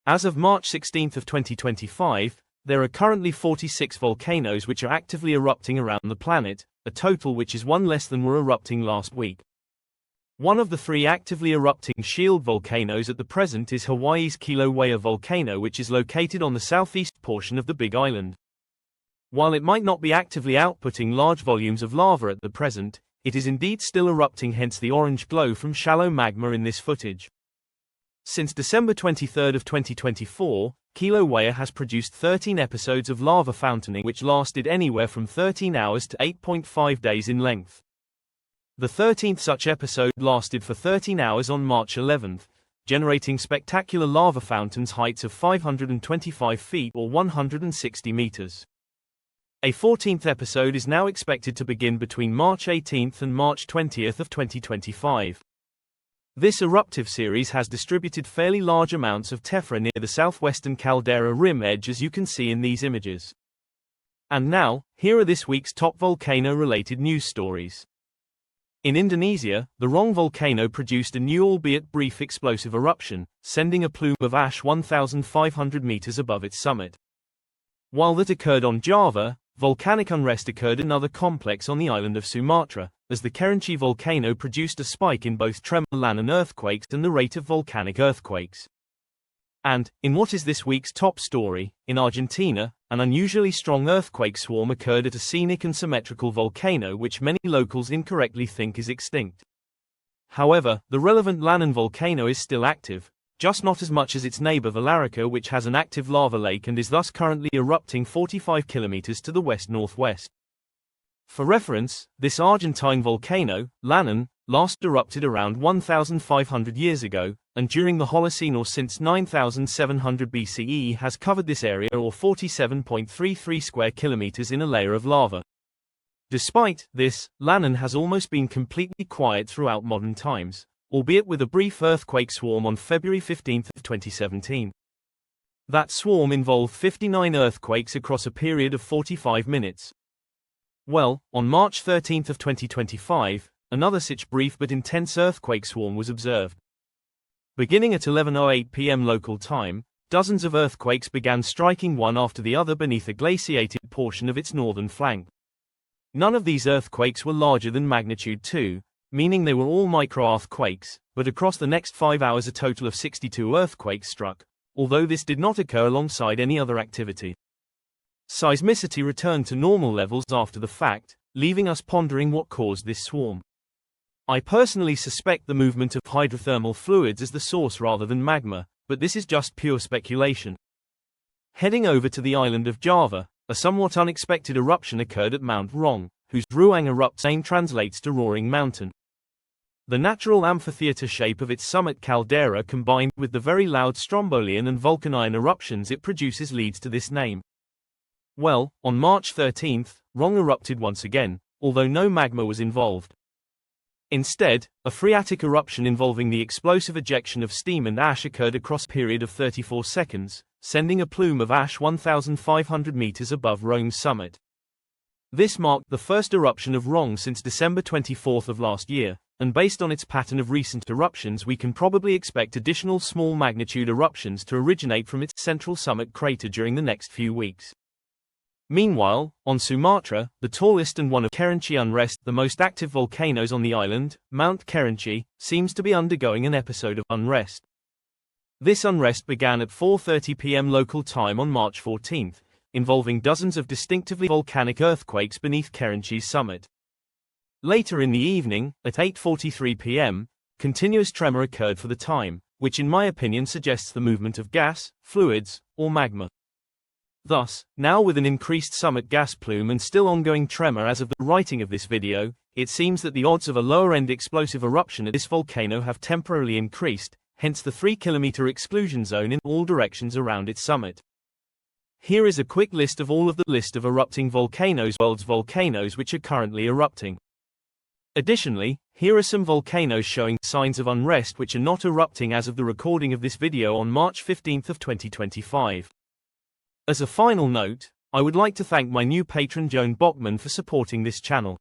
As of March 16, 2025, there are currently 46 volcanoes which are actively erupting around the planet, a total which is one less than were erupting last week. One of the three actively erupting shield volcanoes at the present is Hawaii's Kilauea volcano, which is located on the southeast portion of the Big Island. While it might not be actively outputting large volumes of lava at the present, it is indeed still erupting, hence the orange glow from shallow magma in this footage. Since December 23 of 2024, Kilauea has produced 13 episodes of lava fountaining which lasted anywhere from 13 hours to 8.5 days in length. The 13th such episode lasted for 13 hours on March 11, generating spectacular lava fountains heights of 525 feet or 160 meters. A 14th episode is now expected to begin between March 18 and March 20 of 2025. This eruptive series has distributed fairly large amounts of tephra near the southwestern caldera rim edge, as you can see in these images. And now, here are this week's top volcano-related news stories. In Indonesia, the Raung volcano produced a new albeit brief explosive eruption, sending a plume of ash 1,500 meters above its summit. While that occurred on Java, volcanic unrest occurred in another complex on the island of Sumatra, as the Kerinci volcano produced a spike in both tremor Lanin earthquakes and the rate of volcanic earthquakes. And, in what is this week's top story, in Argentina, an unusually strong earthquake swarm occurred at a scenic and symmetrical volcano which many locals incorrectly think is extinct. However, the relevant Lanin volcano is still active, just not as much as its neighbor Villarrica, which has an active lava lake and is thus currently erupting 45 kilometers to the west-northwest. For reference, this Argentine volcano, Lanin, last erupted around 1,500 years ago, and during the Holocene or since 9,700 BCE has covered this area or 47.33 square kilometers in a layer of lava. Despite this, Lanin has almost been completely quiet throughout modern times, albeit with a brief earthquake swarm on February 15, 2017. That swarm involved 59 earthquakes across a period of 45 minutes. Well, on March 13 of 2025, another such brief but intense earthquake swarm was observed. Beginning at 11:08 p.m. local time, dozens of earthquakes began striking one after the other beneath a glaciated portion of its northern flank. None of these earthquakes were larger than magnitude 2, meaning they were all micro-earthquakes, but across the next 5 hours a total of 62 earthquakes struck, although this did not occur alongside any other activity. Seismicity returned to normal levels after the fact, leaving us pondering what caused this swarm. I personally suspect the movement of hydrothermal fluids as the source rather than magma, but this is just pure speculation. Heading over to the island of Java, a somewhat unexpected eruption occurred at Mount Raung, whose Raung Erupts name translates to roaring mountain. The natural amphitheater shape of its summit caldera combined with the very loud strombolian and vulcanine eruptions it produces leads to this name. Well, on March 13, Raung erupted once again, although no magma was involved. Instead, a phreatic eruption involving the explosive ejection of steam and ash occurred across a period of 34 seconds, sending a plume of ash 1,500 meters above Raung's summit. This marked the first eruption of Raung since December 24 of last year, and based on its pattern of recent eruptions we can probably expect additional small magnitude eruptions to originate from its central summit crater during the next few weeks. Meanwhile, on Sumatra, the tallest and one of Kerinci unrest, the most active volcanoes on the island, Mount Kerinci, seems to be undergoing an episode of unrest. This unrest began at 4:30 p.m. local time on March 14, involving dozens of distinctively volcanic earthquakes beneath Kerinci's summit. Later in the evening, at 8:43 p.m., continuous tremor occurred for the time, which in my opinion suggests the movement of gas, fluids, or magma. Thus, now with an increased summit gas plume and still ongoing tremor as of the writing of this video, it seems that the odds of a lower-end explosive eruption at this volcano have temporarily increased, hence the 3-kilometer exclusion zone in all directions around its summit. Here is a quick list of all of the list of erupting volcanoes, world's volcanoes which are currently erupting. Additionally, here are some volcanoes showing signs of unrest which are not erupting as of the recording of this video on March 15 of 2025. As a final note, I would like to thank my new patron Joan Bockman for supporting this channel.